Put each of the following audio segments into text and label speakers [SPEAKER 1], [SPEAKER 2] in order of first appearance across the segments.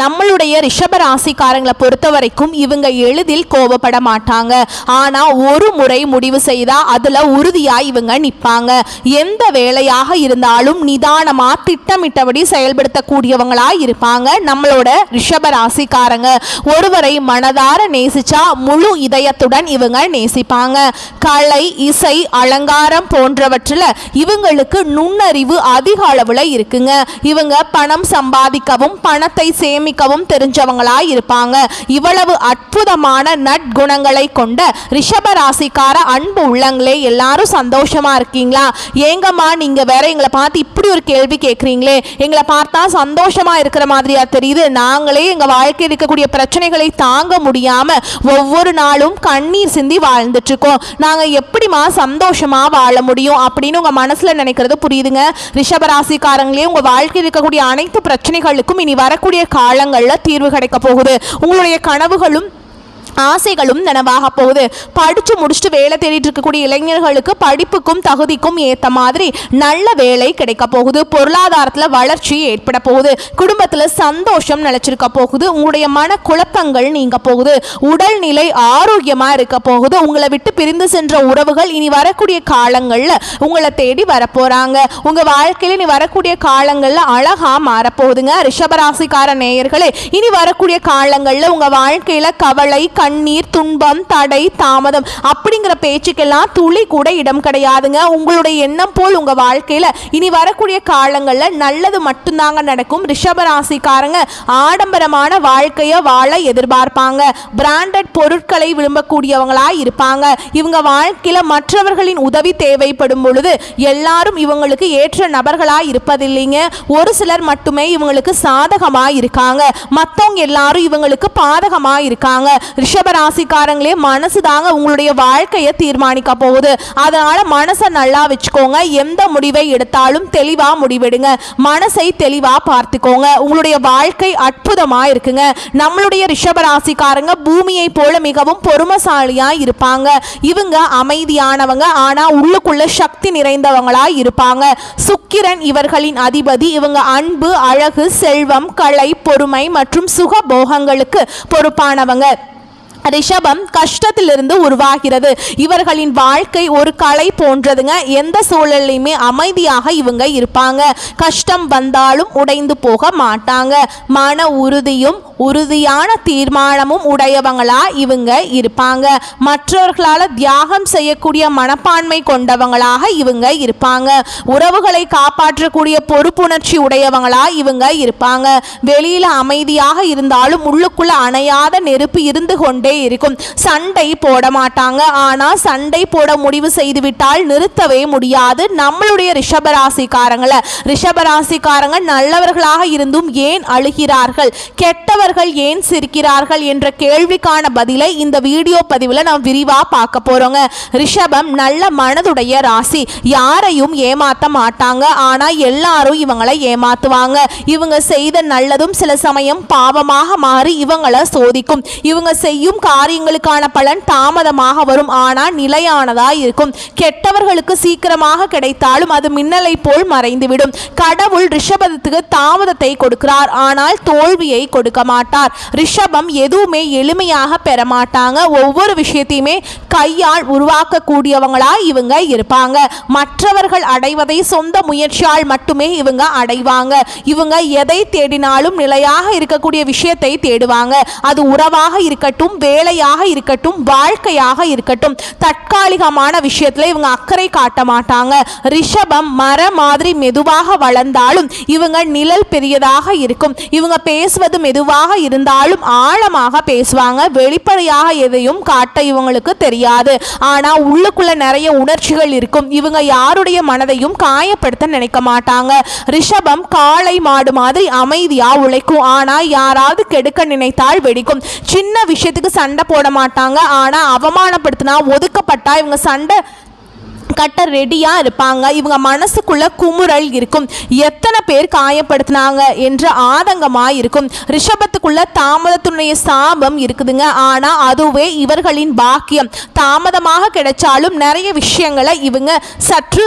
[SPEAKER 1] நம்மளுடைய ரிஷப ராசிக்காரங்களை பொறுத்த வரைக்கும் இவங்க எளிதில் கோபப்பட மாட்டாங்க. ஆனா ஒரு முறை முடிவு செய்தா அதுல உறுதியா இவங்க நிற்பாங்க. எந்த வேலையாக இருந்தாலும் நிதானமா திட்டமிட்டபடி செயல்படுத்தக்கூடியவங்களா இருப்பாங்க நம்மளோட ரிஷப ராசிக்காரங்க. ஒருவரை மனதார நேசிச்சா முழு இதயத்துடன் இவங்க நேசிப்பாங்க. கலை, இசை, அலங்காரம் போன்றவற்றில் இவங்களுக்கு நுண்ணறிவு அதிக அளவுல இருக்குங்க. இவங்க பணம் சம்பாதிக்கவும் பணத்தை சேமிக்கவும் தெரிஞ்சவங்களா இருப்பாங்க. இவ்வளவு அற்புதமான நற்குணங்களை கொண்ட ரிஷப ராசிக்கார அன்பு உள்ளங்களே, எல்லாரும் சந்தோஷமா இருக்கீங்களா? ஏங்கம்மா நீங்க வேற எங்களை பார்த்து இப்படி ஒரு கேள்வி கேட்குறீங்களே, எங்களை பார்த்தா சந்தோஷமா இருக்கிற மாதிரியா தெரியுது, நாங்களே எங்க வாழ்க்கையில் இருக்கக்கூடிய பிரச்சனைகளை தாங்க முடியாம ஒவ்வொரு நாளும் கண்ணீர் சிந்தி வாழ்ந்துட்டு இருக்கோம், நாங்க எப்படிமா சந்தோஷமா வாழ முடியும் அப்படின்னு உங்க மனசுல நினைக்கிறது புரியுதுங்க. ரிஷப ராசிக்காரங்களே, உங்க வாழ்க்கையில் இருக்கக்கூடிய அனைத்து பிரச்சனைகளுக்கும் இனி வரக்கூடிய காலங்கள்ல தீர்வு கிடைக்க போகுது. உங்களுடைய கனவுகளும் ஆசைகளும் நனவாக போகுது. படிச்சு முடிச்சுட்டு வேலை தேடிட்டு இருக்கக்கூடிய இளைஞர்களுக்கு படிப்புக்கும் தகுதிக்கும் ஏற்ற மாதிரி நல்ல வேலை கிடைக்க போகுது. பொருளாதாரத்தில் வளர்ச்சி ஏற்பட போகுது. குடும்பத்தில் சந்தோஷம் நிலைச்சிருக்க போகுது. உங்களுடைய மன குழப்பங்கள் நீங்க போகுது. உடல்நிலை ஆரோக்கியமா இருக்க போகுது. உங்களை விட்டு பிரிந்து சென்ற உறவுகள் இனி வரக்கூடிய காலங்களில் உங்களை தேடி வரப்போறாங்க. உங்க வாழ்க்கையில் இனி வரக்கூடிய காலங்களில் அழகா மாறப்போகுதுங்க. ரிஷபராசிக்கார நேயர்களே, இனி வரக்கூடிய காலங்களில் உங்க வாழ்க்கையில கவலை, கண்ணீர், துன்பம், தடை, தாமதம் அப்படிங்கிற பேச்சுக்கெல்லாம் துளி கூட இடம் கிடையாதுங்க. உங்களுடைய எண்ணம் போல் உங்க வாழ்க்கையில இனி வரக்கூடிய காலங்களில் நல்லது மட்டும்தாங்க நடக்கும். ரிஷப ராசிக்காரங்க ஆடம்பரமான வாழ்க்கையை வாழ எதிர்பார்ப்பாங்க. பிராண்டட் பொருட்களை விரும்பக்கூடியவங்களா இருப்பாங்க. இவங்க வாழ்க்கையில மற்றவர்களின் உதவி தேவைப்படும் பொழுது எல்லாரும் இவங்களுக்கு ஏற்ற நபர்களா இருப்பதில்லைங்க. ஒரு சிலர் மட்டுமே இவங்களுக்கு சாதகமா இருக்காங்க. மற்றவங்க எல்லாரும் இவங்களுக்கு பாதகமா இருக்காங்க. ரிஷபராசிக்காரங்களே, மனசு தாங்க உங்களுடைய வாழ்க்கையை தீர்மானிக்க போகுது. அதனால மனசை நல்லா வச்சுக்கோங்க. எந்த முடிவை எடுத்தாலும் தெளிவா முடிவெடுங்க. மனசை தெளிவா பார்த்துக்கோங்க. உங்களுடைய வாழ்க்கை அற்புதமா இருக்குங்க. நம்மளுடைய ரிஷபராசிக்காரங்க பூமியை போல மிகவும் பொறுமைசாலியா இருப்பாங்க. இவங்க அமைதியானவங்க, ஆனா உள்ளுக்குள்ள சக்தி நிறைந்தவங்களா இருப்பாங்க. சுக்கிரன் இவர்களின் அதிபதி. இவங்க அன்பு, அழகு, செல்வம், கலை, பொறுமை மற்றும் சுகபோகங்களுக்கு பொறுப்பானவங்க. ரிஷபம் கஷ்டத்திலிருந்து உருவாகிறது. இவர்களின் வாழ்க்கை ஒரு கலை போன்றதுங்க. எந்த சூழலையுமே அமைதியாக இவங்க இருப்பாங்க. கஷ்டம் வந்தாலும் உடைந்து போக மாட்டாங்க. மன உறுதியும் உறுதியான தீர்மானமும் உடையவங்களா இவங்க இருப்பாங்க. மற்றவர்களால் தியாகம் செய்யக்கூடிய மனப்பான்மை கொண்டவங்களாக இவங்க இருப்பாங்க. உறவுகளை காப்பாற்றக்கூடிய பொறுப்புணர்ச்சி உடையவங்களா இவங்க இருப்பாங்க. வெளியில அமைதியாக இருந்தாலும் உள்ளுக்குள்ள அணையாத நெருப்பு இருந்து கொண்டே இருக்கும். சண்டை போட மாட்டாங்க. ஆனா சண்டை போட முடிவு செய்துவிட்டால் நிறுத்தவே முடியாது. நம்மளுடைய ரிஷபராசிக்காரங்களை ரிஷபராசிக்காரங்க நல்லவர்களாக இருந்தும் ஏன் அழுகிறார்கள், கெட்டவர்கள் ஏன் சிரிக்கிறார்கள் என்ற கேள்விக்கான பதிலை இந்த வீடியோ பதிவில் நாம் விரிவா பார்க்க போறோங்க. ரிஷபம் நல்ல மனதுடைய ராசி. யாரையும் ஏமாத்த மாட்டாங்க. ஆனா எல்லாரும் இவங்களை ஏமாத்துவாங்க. இவங்க செய்த நல்லதும் சில சமயம் பாவமாக மாறி இவங்களை சோதிக்கும். இவங்க செய்யும் காரியங்களுக்கான பலன் தாமதமாக வரும், ஆனா நிலையானதா இருக்கும். கெட்டவர்களுக்கு சீக்கிரமாக கிடைத்தாலும் அது மின்னலை போல் மறைந்துவிடும். கடவுள் ரிஷபத்துக்கு தாமதத்தை கொடுக்கிறார், ஆனால் தோல்வியை கொடுக்க மாட்டார். ரிஷபம் எதுவுமே எளிமையாக பெற மாட்டாங்க. ஒவ்வொரு விஷயத்தையுமே கையால் உருவாக்கக்கூடியவங்களா இவங்க இருப்பாங்க. மற்றவர்கள் அடைவதை சொந்த முயற்சியால் மட்டுமே இவங்க அடைவாங்க. இவங்க எதை தேடினாலும் நிலையாக இருக்கக்கூடிய விஷயத்தை தேடுவாங்க. அது உறவாக இருக்கட்டும், வேலையாக இருக்கட்டும், வாழ்க்கையாக இருக்கட்டும், தற்காலிகமான விஷயத்துல இவங்க அக்கறை காட்ட மாட்டாங்க. ரிஷபம் மர மாதிரி மெதுவாக வளர்ந்தாலும் இவங்க நிழல் பெரியதாக இருக்கும். இவங்க பேசுவது மெதுவாக இருந்தாலும் ஆழமாக பேசுவாங்க. வெளிப்படையாக எதையும் காட்ட இவங்களுக்கு தெரியாது. ஆனா உள்ளுக்குள்ள நிறைய உணர்ச்சிகள் இருக்கும். இவங்க யாருடைய மனதையும் காயப்படுத்த நினைக்க மாட்டாங்க. ரிஷபம் காளை மாடு மாதிரி அமைதியா உழைக்கும். ஆனா யாராவது கெடுக்க நினைத்தால் வெடிக்கும். சின்ன விஷயத்துக்கு சண்டை போட மாட்டாங்க. ஆனா அவமானப்படுத்தினா, ஒதுக்கப்பட்டா இவங்க சண்டை கட்ட ரெடியா இருப்பாங்க. இவங்க மனசுக்குள்ள குமுறல் இருக்கும். எத்தனை பேர் காயப்படுத்தினாங்க என்ற ஆதங்கமா இருக்கும். ரிஷபத்துக்குள்ள தாமதத்துடைய சாபம் இருக்குதுங்க. ஆனா அதுவே இவர்களின் பாக்கியம். தாமதமாக கிடைச்சாலும் நிறைய விஷயங்களை இவங்க சற்று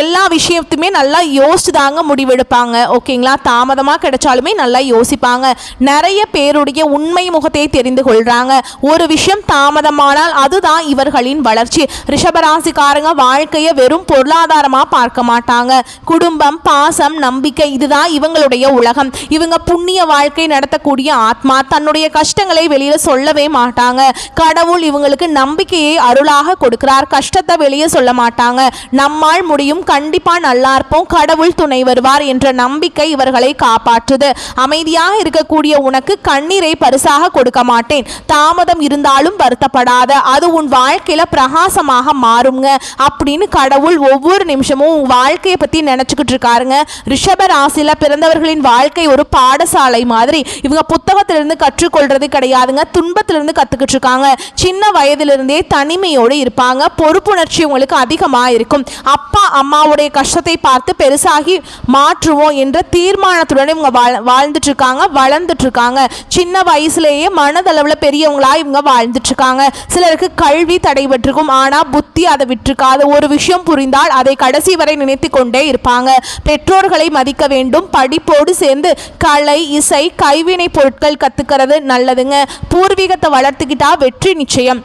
[SPEAKER 1] எல்லா விஷயத்தையுமே நல்லா யோசிச்சு தாங்க முடிவெடுப்பாங்க. ஓகேங்களா? தாமதமாக கிடைச்சாலுமே நல்லா யோசிப்பாங்க. நிறைய பேருடைய உண்மை முகத்தை தெரிந்து கொள்றாங்க. ஒரு விஷயம் தாமதமானால் அதுதான் இவர்களின் வளர்ச்சி. ரிஷபராசிக்காரங்க வாழ்க்கையை வெறும் பொருளாதாரமாக பார்க்க மாட்டாங்க. குடும்பம், பாசம், நம்பிக்கை இதுதான் இவங்களுடைய உலகம். இவங்க புண்ணிய வாழ்க்கை நடத்தக்கூடிய ஆத்மா. தன்னுடைய கஷ்டங்களை வெளியில சொல்லவே மாட்டாங்க. கடவுள் இவங்களுக்கு நம்பிக்கையை அருளாக கொடுக்கிறார். கஷ்டத்தை வெளியே சொல்ல மாட்டாங்க. நம்மால் முடியும், கண்டிப்பா நல்லா இருப்போம், கடவுள் துணை வருவார் என்ற நம்பிக்கை இவர்களை காப்பாற்றுது. அமைதியாக இருக்கக்கூடிய உனக்கு கண்ணீரை பரிசாக கொடுக்க மாட்டேன். தாமதம் இருந்தாலும் வருத்தப்படாத, அது உன் வாழ்க்கையில பிரகாசமாக மாறுங்க அப்படின்னு கடவுள் ஒவ்வொரு நிமிஷமும் உன் வாழ்க்கையை பத்தி நினைச்சுக்கிட்டு இருக்காருங்க. ரிஷப ராசியில பிறந்தவர்களின் வாழ்க்கை ஒரு பாடசாலை மாதிரி. இவங்க புத்தகத்திலிருந்து கற்றுக்கொள்றது கிடையாதுங்க, துன்பத்திலிருந்து கத்துக்கிட்டு இருக்காங்க. சின்ன வயதிலிருந்தே தனிமையோடு இருப்பாங்க. பொறுப்புணர்ச்சி உங்களுக்கு அதிகமாக இருக்கும். அப்பா அம்மாவுடைய கஷ்டத்தை பார்த்து பெருசாகி மாற்றுவோம் என்ற தீர்மானத்துடன் இவங்க வாழ்ந்துட்டு இருக்காங்க, வளர்ந்துட்டு இருக்காங்க. சின்ன வயசுலேயே மனதளவில் பெரியவங்களா இவங்க வாழ்ந்துட்டு இருக்காங்க. சிலருக்கு கல்வி தடைபட்டிருக்கும், ஆனால் புத்தி அதை விட்டுருக்காது. ஒரு விஷயம் புரிந்தால் அதை கடைசி வரை நினைத்து கொண்டே இருப்பாங்க. பெற்றோர்களை மதிக்க வேண்டும். படிப்போடு சேர்ந்து கலை, இசை, கைவினை பொருட்கள் கத்துக்கிறது நல்லதுங்க. பூர்வீகத்தை வளர்த்துக்கிட்டா வெற்றி நிச்சயம்.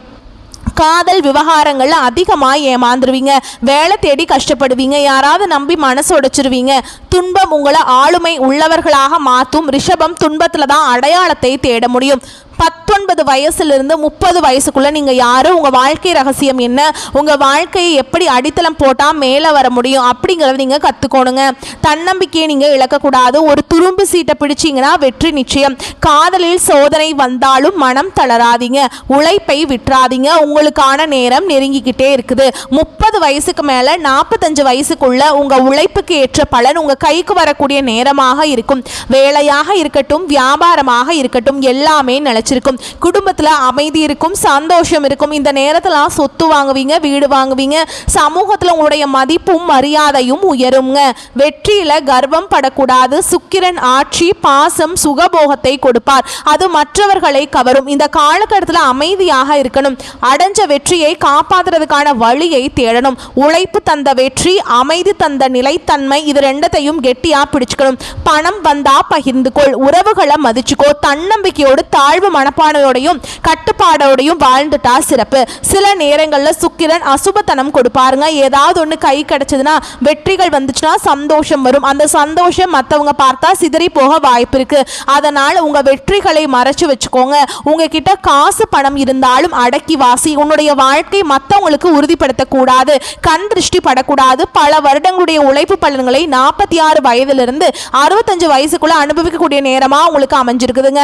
[SPEAKER 1] காதல் விவகாரங்கள்ல அதிகமாக ஏமாந்துருவீங்க. வேலை தேடி கஷ்டப்படுவீங்க. யாராவது நம்பி மனசு உடைச்சிருவீங்க. துன்பம் உங்களை ஆளுமை உள்ளவர்களாக மாற்றும். ரிஷபம் துன்பத்தில் தான் அடையாளத்தை தேட முடியும். 19 வயசுலேருந்து 30 வயசுக்குள்ளே நீங்கள் யார், உங்கள் வாழ்க்கை ரகசியம் என்ன, உங்கள் வாழ்க்கையை எப்படி அடித்தளம் போட்டால் மேலே வர முடியும் அப்படிங்கிறத நீங்கள் கற்றுக்கணுங்க. தன்னம்பிக்கையை நீங்கள் இழக்கக்கூடாது. ஒரு துரும்பு சீட்டை பிடிச்சிங்கன்னா வெற்றி நிச்சயம். காதலில் சோதனை வந்தாலும் மனம் தளராதீங்க. உழைப்பை விட்டுறாதீங்க. உங்களுக்கான நேரம் நெருங்கிக்கிட்டே இருக்குது. 30 வயசுக்கு மேலே 45 வயசுக்குள்ள உங்கள் உழைப்புக்கு ஏற்ற பலன் உங்கள் கைக்கு வரக்கூடிய நேரமாக இருக்கும். வேலையாக இருக்கட்டும், வியாபாரமாக இருக்கட்டும், எல்லாமே நிலைச்சிருக்கும். குடும்பத்தில் அமைதி இருக்கும், சந்தோஷம் இருக்கும். இந்த நேரத்தில் சொத்து வாங்குவீங்க, வீடு வாங்குவீங்க. சமூகத்தில் உங்களுடைய மதிப்பும் மரியாதையும் உயருங்க. வெற்றியில கர்வம் படக்கூடாது. சுக்கிரன் ஆட்சி பாசம் சுகபோகத்தை கொடுப்பார். அது மற்றவர்களை கவரும். இந்த காலகட்டத்தில் அமைதியாக இருக்கணும். அடைஞ்ச வெற்றியை காப்பாற்றுறதுக்கான வழியை தேடணும். உழைப்பு தந்த வெற்றி, அமைதி தந்த நிலைத்தன்மை, இது ரெண்டத்தையும் கெட்டியா பிடிச்சுக்கணும். பணம் வந்தா பகிர்ந்து கொள். உறவுகளை மதிச்சுக்கோ. தன்னம்பிக்கையோடு தாழ்வு மனப்பானையோடையும் கட்டுப்பாடோடையும் வாழ்ந்துட்டா சிறப்பு. சில நேரங்களில் சுக்கிரன் அசுபத்தனம் கொடுப்பாருங்க. ஏதாவது ஒன்று கை கிடைச்சதுன்னா, வெற்றிகள் வந்துச்சுன்னா சந்தோஷம் வரும். அந்த சந்தோஷம் மற்றவங்க பார்த்தா சிதறி போக வாய்ப்பு இருக்கு. அதனால் உங்க வெற்றிகளை மறைச்சு வச்சுக்கோங்க. உங்ககிட்ட காசு பணம் இருந்தாலும் அடக்கி வாசி. உன்னுடைய வாழ்க்கை மற்றவங்களுக்கு உறுதிப்படுத்தக்கூடாது, கண் திருஷ்டி படக்கூடாது. பல வருடங்களுடைய உழைப்பு பலன்களை 46 வயதிலிருந்து 65 வயசுக்குள்ள அனுபவிக்கக்கூடிய நேரமா உங்களுக்கு அமைஞ்சிருக்குதுங்க.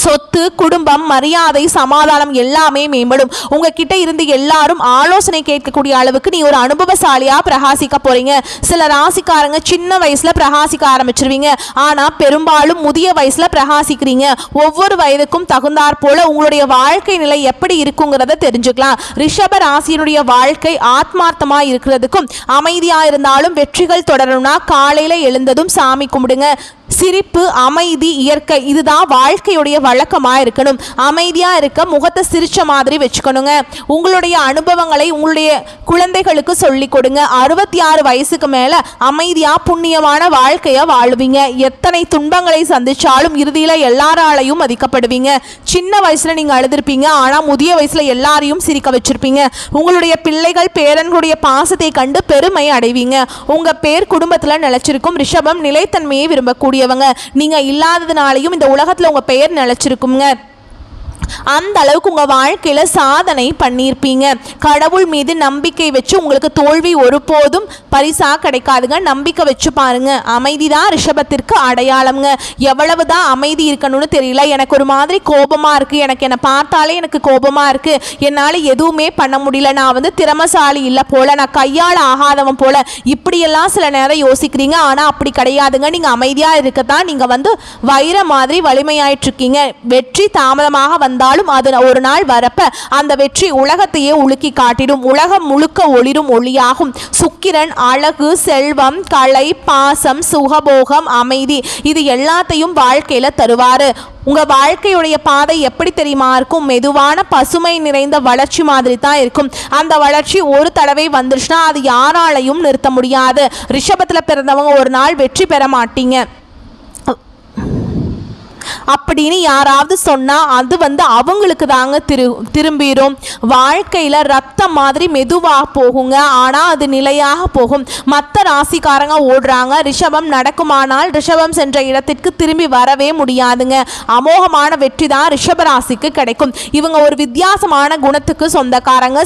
[SPEAKER 1] சொத்து, குடும்பம், மரியாதை, சமாதானம் எல்லாமே மேம்படும். உங்ககிட்ட இருந்து எல்லாரும் ஆலோசனை கேட்கக்கூடிய அளவுக்கு நீ ஒரு அனுபவசாலியா பிரகாசிக்க போறீங்க. சில ராசிக்காரங்க சின்ன வயசுல பிரகாசிக்க ஆரம்பிச்சிருவீங்க, ஆனா பெரும்பாலும் முதிய வயசுல பிரகாசிக்கிறீங்க. ஒவ்வொரு வயதுக்கும் தகுந்தாற் போல உங்களுடைய வாழ்க்கை நிலை எப்படி இருக்குங்கிறத தெரிஞ்சுக்கலாம். ரிஷப ராசியினுடைய வாழ்க்கை ஆத்மார்த்தமா இருக்கிறதுக்கும் அமைதியா இருந்தாலும் வெற்றிகள் தொடரணும்னா காலையில எழுந்ததும் சாமி கும்பிடுங்க. சிரிப்பு, அமைதி, இயற்கை இதுதான் வாழ்க்கையுடைய வழக்கமாக இருக்கணும். அமைதியாக இருக்க முகத்தை சிரிச்ச மாதிரி வச்சுக்கணுங்க. உங்களுடைய அனுபவங்களை உங்களுடைய குழந்தைகளுக்கு சொல்லி கொடுங்க. 66 வயசுக்கு மேலே அமைதியாக புண்ணியமான வாழ்க்கையை வாழுவீங்க. எத்தனை துன்பங்களை சந்திச்சாலும் இறுதியில் எல்லாராலையும் மதிக்கப்படுவீங்க. சின்ன வயசில் நீங்கள் அழுதுருப்பீங்க, ஆனால் முதிய வயசில் எல்லாரையும் சிரிக்க வச்சிருப்பீங்க. உங்களுடைய பிள்ளைகள் பேரன்களுடைய பாசத்தை கண்டு பெருமை அடைவீங்க. உங்கள் பேர் குடும்பத்தில் நிலைச்சிருக்கும். ரிஷபம் நிலைத்தன்மையை விரும்பக்கூடிய நீங்க இல்லாததுனாலையும் இந்த உலகத்துல உங்க பெயர் நிலைச்சிருக்குங்க. அந்த அளவுக்கு உங்கள் வாழ்க்கையில் சாதனை பண்ணியிருப்பீங்க. கடவுள் மீது நம்பிக்கை வச்சு உங்களுக்கு தோல்வி ஒருபோதும் பரிசாக கிடைக்காதுங்க. நம்பிக்கை வச்சு பாருங்க. அமைதி தான் ரிஷபத்திற்கு அடையாளம்ங்க. எவ்வளவு தான் அமைதி இருக்கணும்னு தெரியல. எனக்கு ஒரு மாதிரி கோபமாக இருக்குது, எனக்கு என்னை பார்த்தாலே எனக்கு கோபமாக இருக்குது, என்னால் எதுவுமே பண்ண முடியல, நான் திறமசாலி இல்லை போல, நான் கையால் ஆகாதவன் போல, இப்படியெல்லாம் சில நேரம் யோசிக்கிறீங்க. ஆனால் அப்படி கிடையாதுங்க. நீங்கள் அமைதியாக இருக்கத்தான் நீங்கள் வைர மாதிரி வலிமையாயிட்டு இருக்கீங்க. வெற்றி தாமதமாக வந்தாலும் அது ஒரு நாள் வரப்ப அந்த வெற்றி உலகத்தையே உலுக்கி காட்டிடும். உலகம் முழுக்க ஒளிரும் ஒளியாகும். சுக்கிரன் அழகு, செல்வம், கலை, பாசம், சுகபோகம், அமைதி இது எல்லாத்தையும் வாழ்க்கையில தருவாரு. உங்க வாழ்க்கையுடைய பாதை எப்படி தெரியுமா இருக்கும்? மெதுவான பசுமை நிறைந்த வளர்ச்சி மாதிரி தான் இருக்கும். அந்த வளர்ச்சி ஒரு தடவை வந்துருச்சுன்னா அது யாராலையும் நிறுத்த முடியாது. ரிஷபத்துல பிறந்தவங்க ஒரு நாள் வெற்றி பெற மாட்டீங்க அப்படின்னு யாராவது சொன்னால் அது அவங்களுக்கு தாங்க திரும்பிடும். வாழ்க்கையில் ரத்தம் மாதிரி மெதுவாக போகுங்க, ஆனால் அது நிலையாக போகும். மற்ற ராசிக்காரங்க ஓடுறாங்க, ரிஷபம் நடக்குமானால் ரிஷபம் சென்ற இடத்திற்கு திரும்பி வரவே முடியாதுங்க. அமோகமான வெற்றி தான் ரிஷப ராசிக்கு கிடைக்கும். இவங்க ஒரு வித்தியாசமான குணத்துக்கு சொந்தக்காரங்க.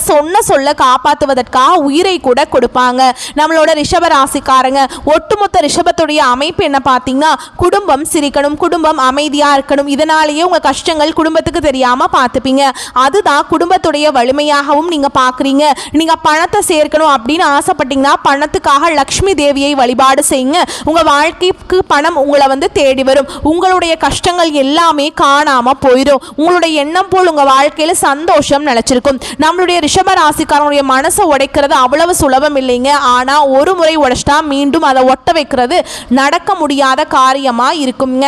[SPEAKER 1] சொல்ல காப்பாற்றுவதற்காக உயிரை கூட கொடுப்பாங்க. நம்மளோட ரிஷப ராசிக்காரங்க ஒட்டுமொத்த ரிஷபத்துடைய அமைப்பு என்ன பார்த்தீங்கன்னா, குடும்பம் சிரிக்கணும், குடும்பம் அமைதியாக இருக்கணும். இதனாலேயே உங்க கஷ்டங்கள் குடும்பத்துக்கு தெரியாம பார்த்துப்பீங்க. அதுதான் குடும்பத்துடைய வலிமையாகவும் நீங்க பார்க்குறீங்க. நீங்க பணத்தை சேர்க்கணும் அப்படின்னு ஆசைப்பட்டீங்கன்னா பணத்துக்காக லக்ஷ்மி தேவியை வழிபாடு செய்யுங்க. உங்க வாழ்க்கைக்கு பணம் உங்களை தேடி வரும். உங்களுடைய கஷ்டங்கள் எல்லாமே காணாம போயிடும். உங்களுடைய எண்ணம் போல் உங்க வாழ்க்கையில சந்தோஷம் நிலைச்சிருக்கும். நம்மளுடைய ரிஷப ராசிக்காரனுடைய மனசை உடைக்கிறது அவ்வளவு சுலபம் இல்லைங்க. ஆனா ஒரு முறை உடைச்சிட்டா மீண்டும் அதை ஒட்ட வைக்கிறது நடக்க முடியாத காரியமா இருக்குங்க.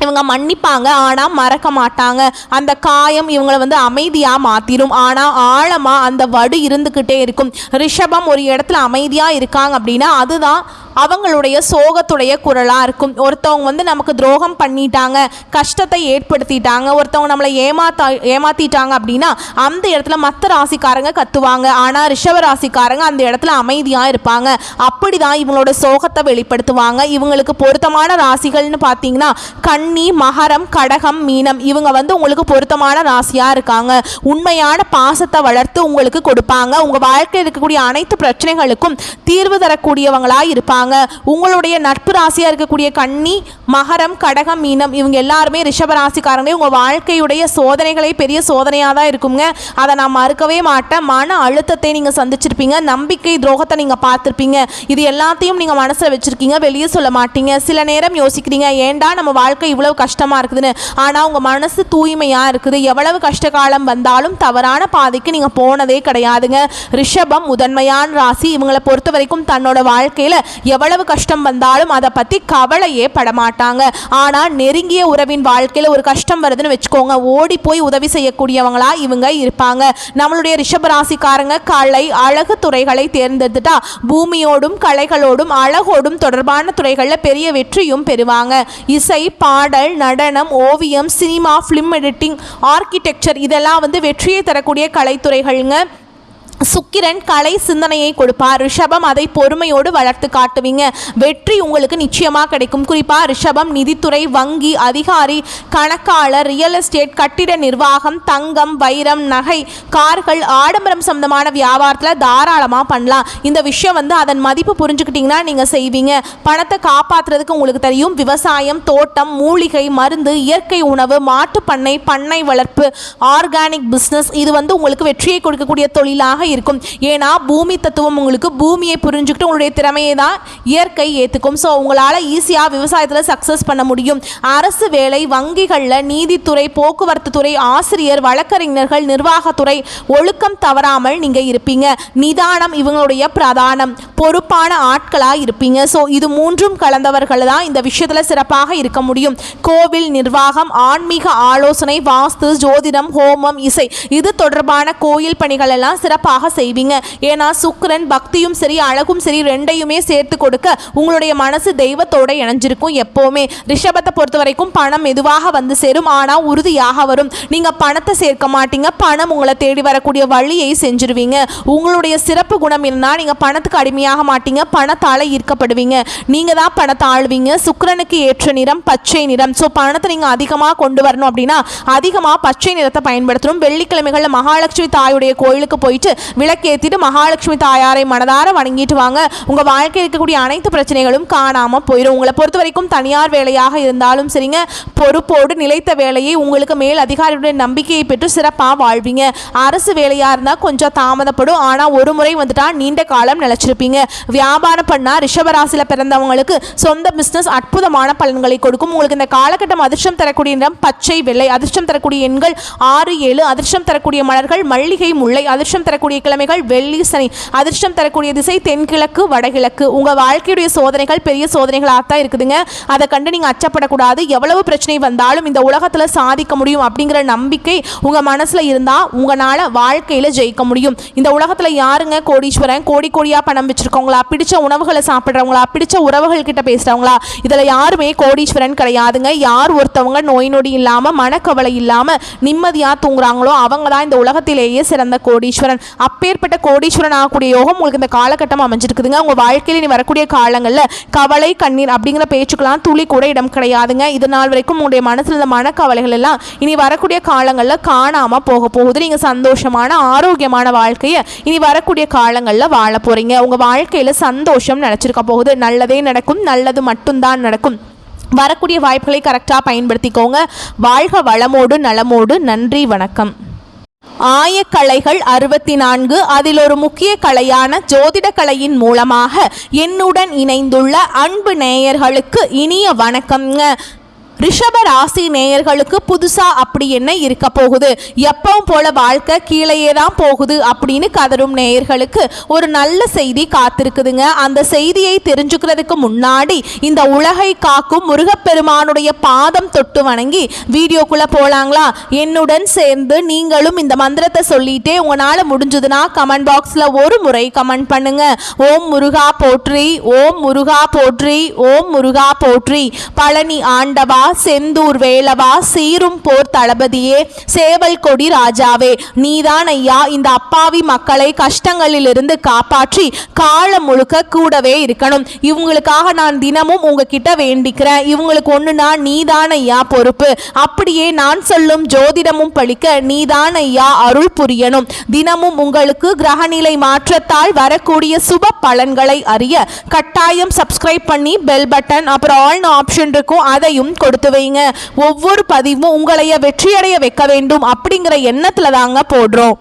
[SPEAKER 1] இவங்க மன்னிப்பாங்க, ஆனால் மறக்க மாட்டாங்க. அந்த காயம் இவங்களை அமைதியாக மாற்றிடும், ஆனால் ஆழமாக அந்த வடு இருந்துக்கிட்டே இருக்கும். ரிஷபம் ஒரு இடத்துல அமைதியாக இருக்காங்க அப்படின்னா அதுதான் அவங்களுடைய சோகத்துடைய குரலாக இருக்கும். ஒருத்தவங்க நமக்கு துரோகம் பண்ணிட்டாங்க, கஷ்டத்தை ஏற்படுத்திட்டாங்க, ஒருத்தவங்க நம்மளை ஏமாத்திட்டாங்க அப்படின்னா அந்த இடத்துல மற்ற ராசிக்காரங்க கத்துவாங்க. ஆனால் ரிஷப ராசிக்காரங்க அந்த இடத்துல அமைதியாக இருப்பாங்க. அப்படி தான் இவங்களோட சோகத்தை வெளிப்படுத்துவாங்க. இவங்களுக்கு பொருத்தமான ராசிகள்னு பார்த்தீங்கன்னா கன்னி, மகரம், கடகம், மீனம் இவங்க உங்களுக்கு பொருத்தமான ராசியாக இருக்காங்க. உண்மையான பாசத்தை வளர்த்து உங்களுக்கு கொடுப்பாங்க. உங்கள் வாழ்க்கையில் இருக்கக்கூடிய அனைத்து பிரச்சனைகளுக்கும் தீர்வு தரக்கூடியவங்களாக இருப்பாங்க. உங்களுடைய நட்பு ராசியா இருக்கக்கூடிய கன்னி, மகரம், கடகம், மீனம் இவங்க எல்லாருமே ரிஷப ராசிக்காரங்களே உங்க வாழ்க்கையுடைய சோதனைகளை பெரிய சோதனையாக தான் இருக்குங்க. அதை நான் மறுக்கவே மாட்டேன். மன அழுத்தத்தை நீங்க சந்திச்சிருப்பீங்க, நம்பிக்கை துரோகத்தை நீங்க பார்த்துருப்பீங்க. இது எல்லாத்தையும் நீங்க மனசுல வச்சிருக்கீங்க, வெளியே சொல்ல மாட்டீங்க. சில நேரம் யோசிக்கிறீங்க, ஏண்டா நம்ம வாழ்க்கை இவ்வளவு கஷ்டமா இருக்குதுன்னு. ஆனா உங்க மனசு தூய்மையா இருக்குது. எவ்வளவு கஷ்ட காலம் வந்தாலும் தவறான பாதைக்கு நீங்க போனதே கிடையாதுங்க. ரிஷபம் முதன்மையான ராசி. இவங்களை பொறுத்த வரைக்கும் தன்னோட வாழ்க்கையில எவ்வளவு கஷ்டம் வந்தாலும் அதை பற்றி கவலையே படமாட்டாங்க. ஆனால் நெருங்கிய உறவின் வாழ்க்கையில் ஒரு கஷ்டம் வருதுன்னு வச்சுக்கோங்க, ஓடி போய் உதவி செய்யக்கூடியவங்களா இவங்க இருப்பாங்க. நம்மளுடைய ரிஷபராசிக்காரங்க கலை, அழகு துறைகளை தேர்ந்தெடுத்துட்டா பூமியோடும் கலைகளோடும் அழகோடும் தொடர்பான துறைகளில் பெரிய வெற்றியும் பெறுவாங்க. இசை, பாடல், நடனம், ஓவியம், சினிமா, ஃபிலிம் எடிட்டிங், ஆர்கிடெக்சர் இதெல்லாம் வெற்றியை தரக்கூடிய கலைத்துறைகள்ங்க. சுக்கிரன் கலை சிந்தனையை கொடுப்பார். ரிஷபம் அதை பொறுமையோடு வளர்த்து காட்டுவீங்க. வெற்றி உங்களுக்கு நிச்சயமாக கிடைக்கும். குறிப்பாக ரிஷபம் நிதித்துறை, வங்கி அதிகாரி, கணக்காளர், ரியல் எஸ்டேட், கட்டிட நிர்வாகம், தங்கம், வைரம், நகை, கார்கள், ஆடம்பரம் சம்பந்தமான வியாபாரத்தில் தாராளமாக பண்ணலாம். இந்த விஷயம் அதன் மதிப்பு புரிஞ்சுக்கிட்டிங்கன்னா நீங்கள் செய்வீங்க. பணத்தை காப்பாற்றுறதுக்கு உங்களுக்கு தெரியும். விவசாயம், தோட்டம், மூலிகை, மருந்து, இயற்கை உணவு, மாட்டு பண்ணை, பண்ணை வளர்ப்பு, ஆர்கானிக் பிஸ்னஸ் இது உங்களுக்கு வெற்றியை கொடுக்கக்கூடிய தொழிலாக இருக்கும். ஏன்னா பூமி தத்துவம் உங்களுக்கு பூமியை புரிஞ்சுக்கிட்டு உங்களுடைய திறமையை தான் இயற்கை ஏற்றுக்கும். ஸோ உங்களால் ஈஸியாக விவசாயத்தில் சக்ஸஸ் பண்ண முடியும். அரசு வேலை, வங்கிகளில், நீதித்துறை, போக்குவரத்து துறை, ஆசிரியர், வழக்கறிஞர்கள், நிர்வாகத்துறை ஒழுக்கம் தவறாமல் நீங்கள் இருப்பீங்க. நிதானம் இவங்களுடைய பிரதானம். பொறுப்பான ஆட்களாக இருப்பீங்க. ஸோ இது மூன்றும் கலந்தவர்கள் தான் இந்த விஷயத்தில் சிறப்பாக இருக்க முடியும். கோவில் நிர்வாகம், ஆன்மீக ஆலோசனை, வாஸ்து, ஜோதிடம், ஹோமம், இசை இது தொடர்பான கோயில் பணிகள் எல்லாம் சிறப்பாக செய்வீங்க. ஏன்னா சுக்கிரன் பக்தியும் சரி அழகும் சரி ரெண்டையுமே சேர்த்து கொடுக்க உங்களுடைய மனசு தெய்வத்தோட இணைஞ்சிருக்கும். எப்பவுமே ரிஷபத்தை பொறுத்த வரைக்கும் பணம் மெதுவாக சேரும், ஆனால் உறுதியாக வரும். நீங்க பணத்தை சேர்க்க மாட்டீங்க, பணம் உங்களை தேடி வரக்கூடிய வழியை செஞ்சிருவீங்க. உங்களுடைய சிறப்பு குணம் என்னன்னா நீங்க பணத்துக்கு அடிமையாக மாட்டீங்க, பணத்தால ஈர்க்கப்படுவீங்க. நீங்க தான் பணத்தை ஆள்வீங்க. சுக்கிரனுக்கு ஏற்ற நிறம் பச்சை நிறம். ஸோ பணத்தை நீங்க அதிகமாக கொண்டு வரணும் அப்படின்னா அதிகமாக பச்சை நிறத்தை பயன்படுத்தணும். வெள்ளிக்கிழமைகளில் மகாலட்சுமி தாயுடைய கோயிலுக்கு போயிட்டு விளக்கேற்றிட்டு மகாலட்சுமி தாயாரை மனதார வணங்கிட்டு வாங்க. உங்கள் வாழ்க்கையில் இருக்கக்கூடிய அனைத்து பிரச்சனைகளும் காணாமல் போயிடும். உங்களை பொறுத்த வரைக்கும் தனியார் வேலையாக இருந்தாலும் சரிங்க, பொறுப்போடு நிலைத்த வேலையை உங்களுக்கு மேல் அதிகாரியுடைய நம்பிக்கையை பெற்று சிறப்பாக வாழ்வீங்க. அரசு வேலையாக இருந்தால் கொஞ்சம் தாமதப்படும், ஆனால் ஒரு முறை வந்துட்டா நீண்ட காலம் நிலைச்சிருப்பீங்க. வியாபாரம் பண்ணால் ரிஷபராசியில் பிறந்தவங்களுக்கு சொந்த பிஸ்னஸ் அற்புதமான பலன்களை கொடுக்கும். உங்களுக்கு இந்த காலகட்டம் அதிர்ஷ்டம் தரக்கூடிய நிறம் பச்சை வெள்ளை, அதிர்ஷ்டம் தரக்கூடிய எண்கள் 6, 7, அதிர்ஷ்டம் தரக்கூடிய மலர்கள் மல்லிகை முல்லை, அதிர்ஷ்டம் தரக்கூடிய கிழமைகள் வெள்ளி சனி, அதிர்ஷ்டம் தரக்கூடிய திசை தென்கிழக்கு வடகிழக்கு. உங்கள் வாழ்க்கையுடைய சோதனைகள் பெரிய சோதனைகளாக தான் இருக்குதுங்க. அதை கண்டு நீங்கள் அச்சப்படக்கூடாது. எவ்வளவு பிரச்சனை வந்தாலும் இந்த உலகத்தில் சாதிக்க முடியும் அப்படிங்கிற நம்பிக்கை உங்கள் மனசில் இருந்தால் உங்களால் வாழ்க்கையில் ஜெயிக்க முடியும். இந்த உலகத்தில் யாருங்க கோடீஸ்வரன்? கோடி கோடியாக பணம் வச்சுருக்கவங்களா, பிடிச்ச உணவுகளை சாப்பிட்றவங்களா, பிடிச்ச உறவுகள் கிட்ட பேசுகிறவங்களா? இதில் யாருமே கோடீஸ்வரன் கிடையாதுங்க. யார் ஒருத்தவங்க நோய் நொடி இல்லாமல் மனக்கவலை இல்லாமல் நிம்மதியாக தூங்குறாங்களோ அவங்க தான் இந்த உலகத்திலேயே சிறந்த கோடீஸ்வரன். அப்பேற்பட்ட கோடீஸ்வரன் ஆகக்கூடிய யோகம் உங்களுக்கு இந்த காலகட்டம் அமைஞ்சிருக்குதுங்க. உங்கள் வாழ்க்கையில் இனி வரக்கூடிய காலங்களில் கவலை கண்ணீர் அப்படிங்கிற பேச்சுக்கெல்லாம் துளி கூட இடம் கிடையாதுங்க. இது நாள் வரைக்கும் உங்களுடைய மனசில் இருந்த மனக்கவலைகள் எல்லாம் இனி வரக்கூடிய காலங்களில் காணாமல் போக போகுது. நீங்கள் சந்தோஷமான ஆரோக்கியமான வாழ்க்கையை இனி வரக்கூடிய காலங்களில் வாழ போகிறீங்க. உங்கள் வாழ்க்கையில் சந்தோஷம் நினச்சிருக்க போகுது. நல்லதே நடக்கும், நல்லது மட்டும்தான் நடக்கும். வரக்கூடிய வாய்ப்புகளை கரெக்டாக பயன்படுத்திக்கோங்க. வாழ்க வளமோடு நலமோடு. நன்றி, வணக்கம். ஆயக்கலைகள் 64, அதில் ஒரு முக்கிய கலையான ஜோதிட கலையின் மூலமாக என்னுடன் இணைந்துள்ள அன்பு நேயர்களுக்கு இனிய வணக்கம்ங்க. ரிஷப ராசி நேயர்களுக்கு புதுசாக அப்படி என்ன இருக்க போகுது? எப்பவும் போல வாழ்க்கை கீழேயே தான் போகுது அப்படின்னு கதரும் நேயர்களுக்கு ஒரு நல்ல செய்தி காத்திருக்குதுங்க. அந்த செய்தியை தெரிஞ்சுக்கிறதுக்கு முன்னாடி இந்த உலகை காக்கும் முருகப்பெருமானுடைய பாதம் தொட்டு வணங்கி வீடியோக்குள்ளே போகலாங்களா? என்னுடன் சேர்ந்து நீங்களும் இந்த மந்திரத்தை சொல்லிட்டே உங்களால் முடிஞ்சதுன்னா கமெண்ட் பாக்ஸில் ஒரு முறை கமெண்ட் பண்ணுங்க. ஓம் முருகா போற்றி, ஓம் முருகா போற்றி, ஓம் முருகா போற்றி. பழனி ஆண்டவா, செந்தூர் வேலவா, சீரும் போர் தளபதியே, சேவல் கொடி ராஜாவே, நீதான் ஐயா இந்த அப்பாவி மக்களை கஷ்டங்களிலிருந்து காப்பாற்றி காலம் முழுக்க கூடவே இருக்கணும். இவங்களுக்காக நான் தினமும் உங்ககிட்ட வேண்டிக்கிறேன். இவங்களுக்கு ஒண்ணுனா நீதான் ஐயா பொறுப்பு. அப்படியே நான் சொல்லும் ஜோதிடமும் பழிக்க நீதான் ஐயா அருள் புரியணும். தினமும் உங்களுக்கு கிரகநிலை மாற்றத்தால் வரக்கூடிய சுப பலன்களை அறிய கட்டாயம் சப்ஸ்கிரைப் பண்ணி பெல் பட்டன் அப்புறம் ஆல்னு ஆப்ஷன் இருக்கும், அதையும் கொடுத்து வைங்க. ஒவ்வொரு பதிவும் உங்களைய வெற்றியடைய வைக்க வேண்டும் அப்படிங்கிற எண்ணத்துல தாங்க போடுறோம்.